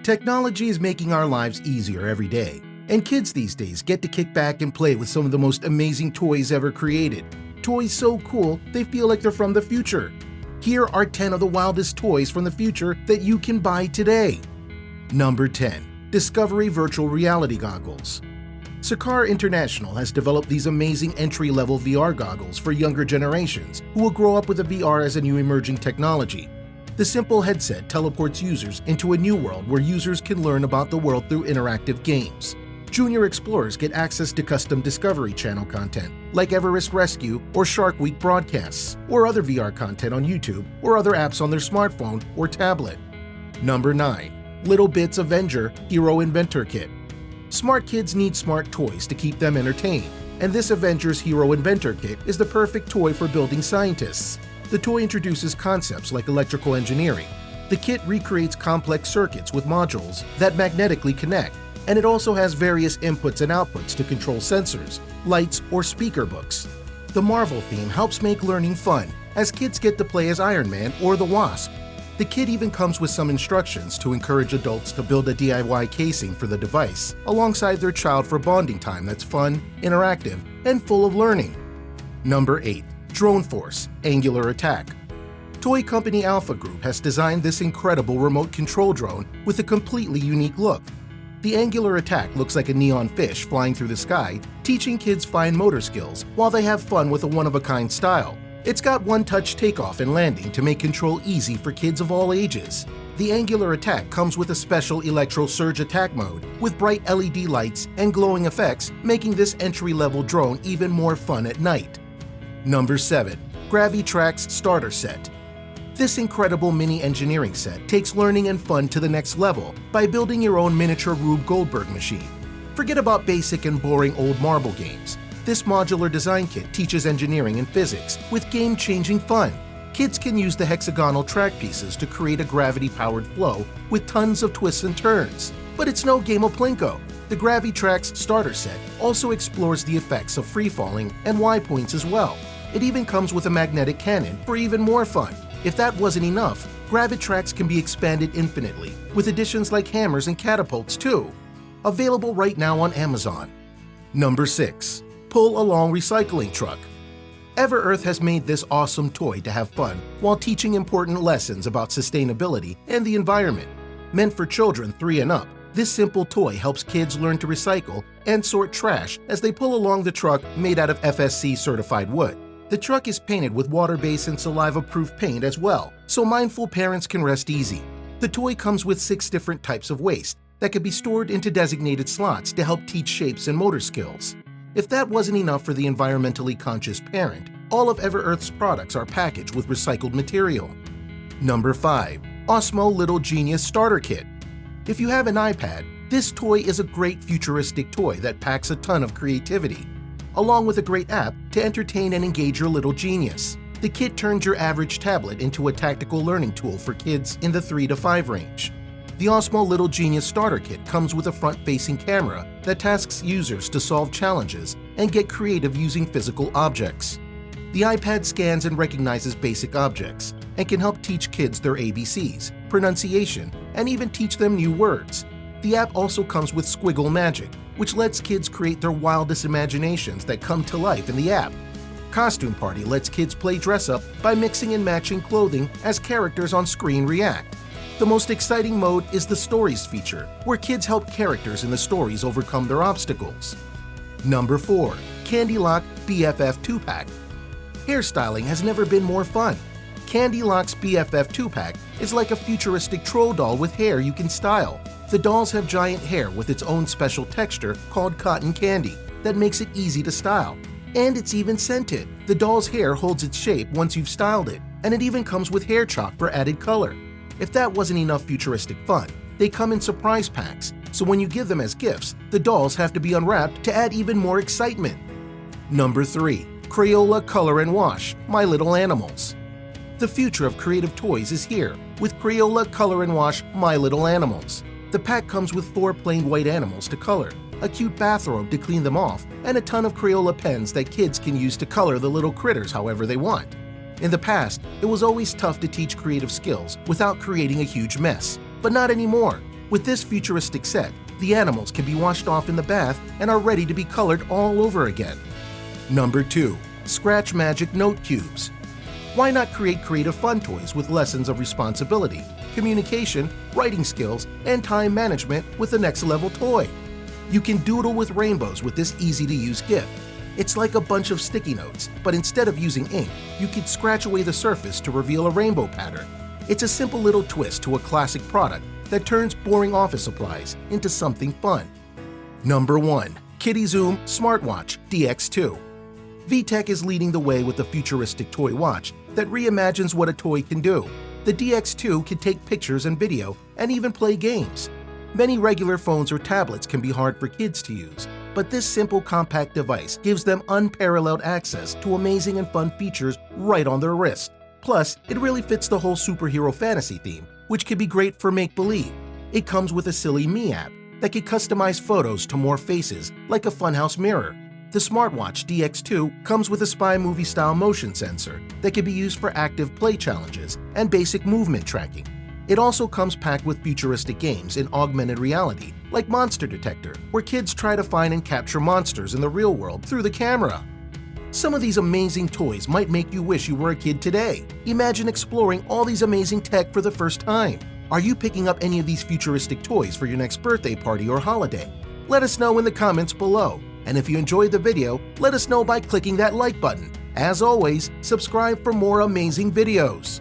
Technology is making our lives easier every day, and kids these days get to kick back and play with some of the most amazing toys ever created. Toys so cool, they feel like they're from the future. Here are 10 of the wildest toys from the future that you can buy today. Number 10. Discovery Virtual Reality Goggles. Sakar International has developed these amazing entry-level VR goggles for younger generations who will grow up with a VR as a new emerging technology. The simple headset teleports users into a new world where users can learn about the world through interactive games. Junior explorers get access to custom Discovery Channel content, like Everest Rescue or Shark Week broadcasts, or other VR content on YouTube or other apps on their smartphone or tablet. Number 9. Little Bits Avenger Hero Inventor Kit. Smart kids need smart toys to keep them entertained, and this Avengers Hero Inventor Kit is the perfect toy for building scientists. The toy introduces concepts like electrical engineering. The kit recreates complex circuits with modules that magnetically connect, and it also has various inputs and outputs to control sensors, lights, or speaker books. The Marvel theme helps make learning fun, as kids get to play as Iron Man or the Wasp. The kit even comes with some instructions to encourage adults to build a DIY casing for the device, alongside their child for bonding time that's fun, interactive, and full of learning. Number 8. Drone Force Angular Attack. Toy company Alpha Group has designed this incredible remote control drone with a completely unique look. The Angular Attack looks like a neon fish flying through the sky, teaching kids fine motor skills while they have fun with a one-of-a-kind style. It's got one-touch takeoff and landing to make control easy for kids of all ages. The Angular Attack comes with a special Electro Surge attack mode with bright LED lights and glowing effects, making this entry-level drone even more fun at night. Number 7. Gravitrax Starter Set. This incredible mini engineering set takes learning and fun to the next level by building your own miniature Rube Goldberg machine. Forget about basic and boring old marble games. This modular design kit teaches engineering and physics with game-changing fun. Kids can use the hexagonal track pieces to create a gravity-powered flow with tons of twists and turns. But it's no game of Plinko. The Gravitrax Starter Set also explores the effects of free-falling and Y-points as well. It even comes with a magnetic cannon for even more fun. If that wasn't enough, Gravitrax can be expanded infinitely, with additions like hammers and catapults too. Available right now on Amazon. Number 6. Pull Along Recycling Truck. Ever-Earth has made this awesome toy to have fun while teaching important lessons about sustainability and the environment. Meant for children 3 and up, this simple toy helps kids learn to recycle and sort trash as they pull along the truck made out of FSC-certified wood. The truck is painted with water-based and saliva-proof paint as well, so mindful parents can rest easy. The toy comes with 6 different types of waste that can be stored into designated slots to help teach shapes and motor skills. If that wasn't enough for the environmentally conscious parent, all of Ever-Earth's products are packaged with recycled material. Number 5. Osmo Little Genius Starter Kit. If you have an iPad, this toy is a great futuristic toy that packs a ton of creativity, along with a great app to entertain and engage your little genius. The kit turns your average tablet into a tactical learning tool for kids in the 3 to 5 range. The Osmo Little Genius Starter Kit comes with a front-facing camera that tasks users to solve challenges and get creative using physical objects. The iPad scans and recognizes basic objects and can help teach kids their ABCs, pronunciation, and even teach them new words. The app also comes with Squiggle Magic, which lets kids create their wildest imaginations that come to life in the app. Costume Party lets kids play dress-up by mixing and matching clothing as characters on screen react. The most exciting mode is the Stories feature, where kids help characters in the stories overcome their obstacles. Number 4. Candy Lock BFF 2-Pack. Hairstyling has never been more fun. Candy Lock's BFF 2-Pack is like a futuristic troll doll with hair you can style. The dolls have giant hair with its own special texture called cotton candy that makes it easy to style. And it's even scented. The doll's hair holds its shape once you've styled it, and it even comes with hair chalk for added color. If that wasn't enough futuristic fun, they come in surprise packs, so when you give them as gifts, the dolls have to be unwrapped to add even more excitement. Number 3. Crayola Color and Wash My Little Animals. The future of creative toys is here with Crayola Color and Wash My Little Animals. The pack comes with 4 plain white animals to color, a cute bathrobe to clean them off, and a ton of Crayola pens that kids can use to color the little critters however they want. In the past, it was always tough to teach creative skills without creating a huge mess, but not anymore. With this futuristic set, the animals can be washed off in the bath and are ready to be colored all over again. Number 2. Scratch Magic Note Cubes. Why not create creative fun toys with lessons of responsibility, communication, writing skills, and time management with the next level toy? You can doodle with rainbows with this easy-to-use gift. It's like a bunch of sticky notes, but instead of using ink, you could scratch away the surface to reveal a rainbow pattern. It's a simple little twist to a classic product that turns boring office supplies into something fun. Number 1. Kitty Zoom Smartwatch DX2. VTech is leading the way with a futuristic toy watch that reimagines what a toy can do. The DX2 can take pictures and video and even play games. Many regular phones or tablets can be hard for kids to use, but this simple compact device gives them unparalleled access to amazing and fun features right on their wrist. Plus, it really fits the whole superhero fantasy theme, which can be great for make-believe. It comes with a Silly Me app that can customize photos to more faces, like a funhouse mirror. The Smartwatch DX2 comes with a spy movie-style motion sensor that can be used for active play challenges and basic movement tracking. It also comes packed with futuristic games in augmented reality, like Monster Detector, where kids try to find and capture monsters in the real world through the camera. Some of these amazing toys might make you wish you were a kid today. Imagine exploring all these amazing tech for the first time. Are you picking up any of these futuristic toys for your next birthday party or holiday? Let us know in the comments below. And if you enjoyed the video, let us know by clicking that like button. As always, subscribe for more amazing videos.